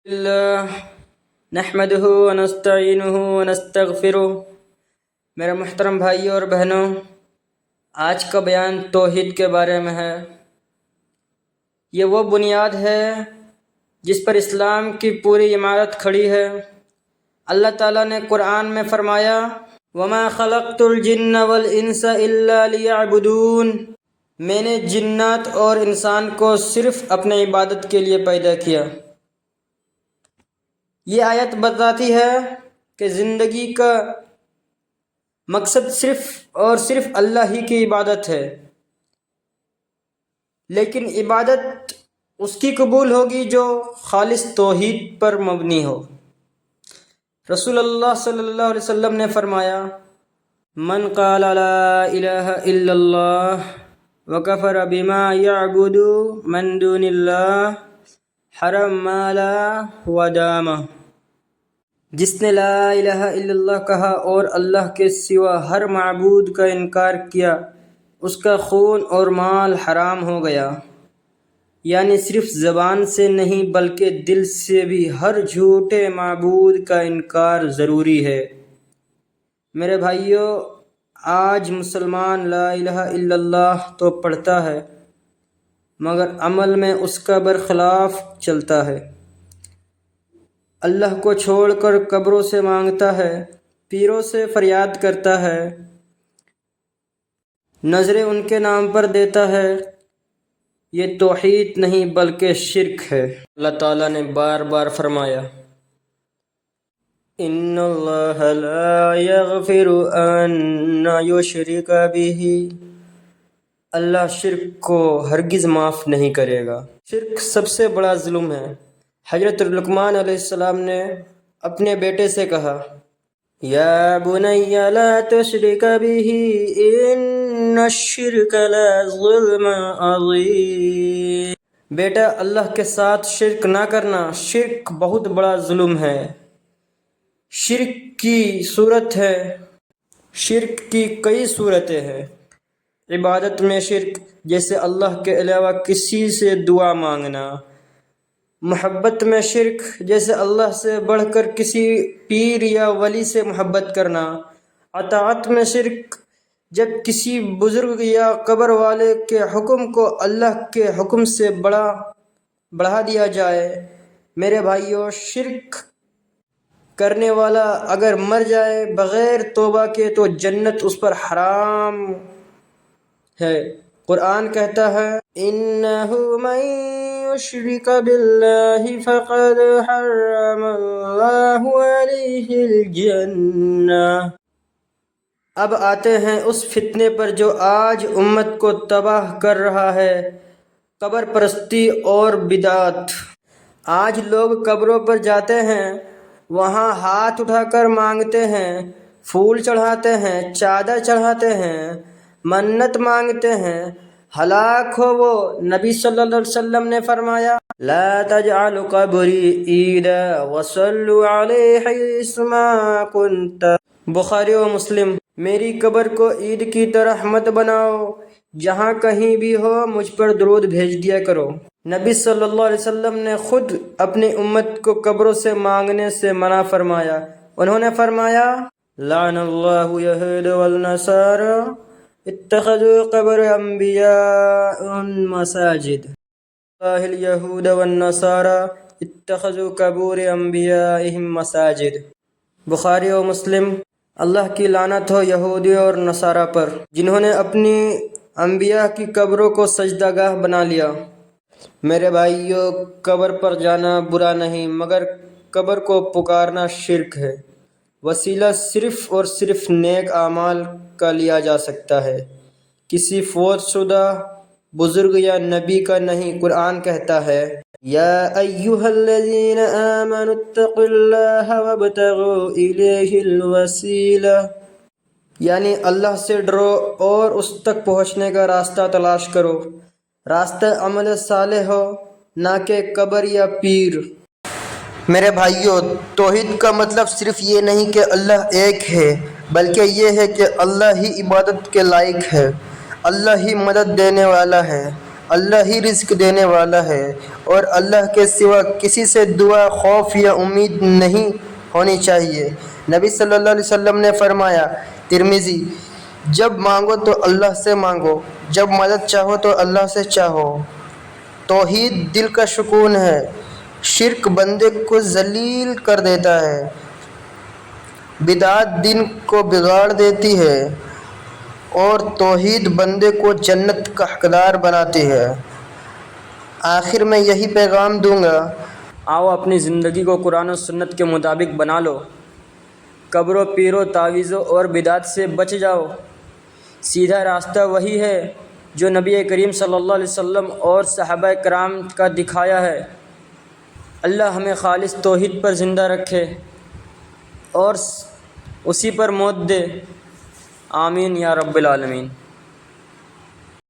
اللہ نحمدہ ونستعینہ ونستغفرہ۔ میرے محترم بھائیوں اور بہنوں، آج کا بیان توحید کے بارے میں ہے۔ یہ وہ بنیاد ہے جس پر اسلام کی پوری عمارت کھڑی ہے۔ اللہ تعالیٰ نے قرآن میں فرمایا وَمَا خَلَقْتُ الْجِنَّ وَالْإِنسَ إِلَّا لِيَعْبُدُونَ، میں نے جنات اور انسان کو صرف اپنے عبادت کے لیے پیدا کیا۔ یہ آیت بتاتی ہے کہ زندگی کا مقصد صرف اور صرف اللہ ہی کی عبادت ہے، لیکن عبادت اس کی قبول ہوگی جو خالص توحید پر مبنی ہو۔ رسول اللہ صلی اللہ علیہ وسلم نے فرمایا من قال لا الہ الا اللہ وکفر بما یعبد من دون اللہ حرم مالا ودامہ، جس نے لا الہ الا اللہ کہا اور اللہ کے سوا ہر معبود کا انکار کیا، اس کا خون اور مال حرام ہو گیا۔ یعنی صرف زبان سے نہیں بلکہ دل سے بھی ہر جھوٹے معبود کا انکار ضروری ہے۔ میرے بھائیوں، آج مسلمان لا الہ الا اللہ تو پڑھتا ہے مگر عمل میں اس کا برخلاف چلتا ہے۔ اللہ کو چھوڑ کر قبروں سے مانگتا ہے، پیروں سے فریاد کرتا ہے، نظریں ان کے نام پر دیتا ہے۔ یہ توحید نہیں بلکہ شرک ہے۔ اللہ تعالیٰ نے بار بار فرمایا ان اللہ لا یغفر ان یشرک بہ، اللہ شرک کو ہرگز معاف نہیں کرے گا۔ شرک سب سے بڑا ظلم ہے۔ حضرت لقمان علیہ السلام نے اپنے بیٹے سے کہا یا بنی لا تشرک بہ ان الشرک لظلم عظیم، بیٹا اللہ کے ساتھ شرک نہ کرنا، شرک بہت بڑا ظلم ہے۔ شرک کی صورت ہے، شرک کی کئی صورتیں ہیں۔ عبادت میں شرک جیسے اللہ کے علاوہ کسی سے دعا مانگنا، محبت میں شرک جیسے اللہ سے بڑھ کر کسی پیر یا ولی سے محبت کرنا، اطاعت میں شرک جب کسی بزرگ یا قبر والے کے حکم کو اللہ کے حکم سے بڑھا دیا جائے۔ میرے بھائیوں، شرک کرنے والا اگر مر جائے بغیر توبہ کے تو جنت اس پر حرام ہے۔ قرآن کہتا ہے انہ من یشرک باللہ فقد حرم اللہ علیہ الجنہ۔ اب آتے ہیں اس فتنے پر جو آج امت کو تباہ کر رہا ہے، قبر پرستی اور بدعت۔ آج لوگ قبروں پر جاتے ہیں، وہاں ہاتھ اٹھا کر مانگتے ہیں، پھول چڑھاتے ہیں، چادر چڑھاتے ہیں، منت مانگتے ہیں۔ ہلاک ہو وہ، نبی صلی اللہ علیہ وسلم نے فرمایا لا تجعلوا قبری عیدا وصلوا علیہ حیث ما کنت، بخاری و مسلم۔ میری قبر کو عید کی طرح مت بناؤ، جہاں کہیں بھی ہو مجھ پر درود بھیج دیا کرو۔ نبی صلی اللہ علیہ وسلم نے خود اپنی امت کو قبروں سے مانگنے سے منع فرمایا۔ انہوں نے فرمایا لعن اللہ یہود والنصارى اتخذوا قبر انبیاء مساجد، اللہ الیہود والنصارى اتخذوا قبور انبیائهم مساجد، بخاری و مسلم۔ اللہ کی لعنت ہو یہودی اور نصارہ پر، جنہوں نے اپنی انبیاء کی قبروں کو سجدہ گاہ بنا لیا۔ میرے بھائیوں، قبر پر جانا برا نہیں مگر قبر کو پکارنا شرک ہے۔ وسیلہ صرف اور صرف نیک اعمال کا لیا جا سکتا ہے، کسی فوت شدہ بزرگ یا نبی کا نہیں۔ قرآن کہتا ہے یا ایھا الذین آمنوا اتقوا اللہ وابتغوا الیہ الوسیلہ، یعنی اللہ سے ڈرو اور اس تک پہنچنے کا راستہ تلاش کرو۔ راستہ عمل صالح ہو، نہ کہ قبر یا پیر۔ میرے بھائیوں، توحید کا مطلب صرف یہ نہیں کہ اللہ ایک ہے، بلکہ یہ ہے کہ اللہ ہی عبادت کے لائق ہے، اللہ ہی مدد دینے والا ہے، اللہ ہی رزق دینے والا ہے اور اللہ کے سوا کسی سے دعا، خوف یا امید نہیں ہونی چاہیے۔ نبی صلی اللہ علیہ وسلم نے فرمایا، ترمذی، جب مانگو تو اللہ سے مانگو، جب مدد چاہو تو اللہ سے چاہو۔ توحید دل کا سکون ہے، شرک بندے کو ذلیل کر دیتا ہے، بدعت دین کو بگاڑ دیتی ہے اور توحید بندے کو جنت کا حقدار بناتی ہے۔ آخر میں یہی پیغام دوں گا، آؤ اپنی زندگی کو قرآن و سنت کے مطابق بنا لو، قبروں، پیروں، تعویذوں اور بدعت سے بچ جاؤ۔ سیدھا راستہ وہی ہے جو نبی کریم صلی اللہ علیہ وسلم اور صحابہ کرام کا دکھایا ہے۔ اللہ ہمیں خالص توحید پر زندہ رکھے اور اسی پر موت دے، آمین یا رب العالمین۔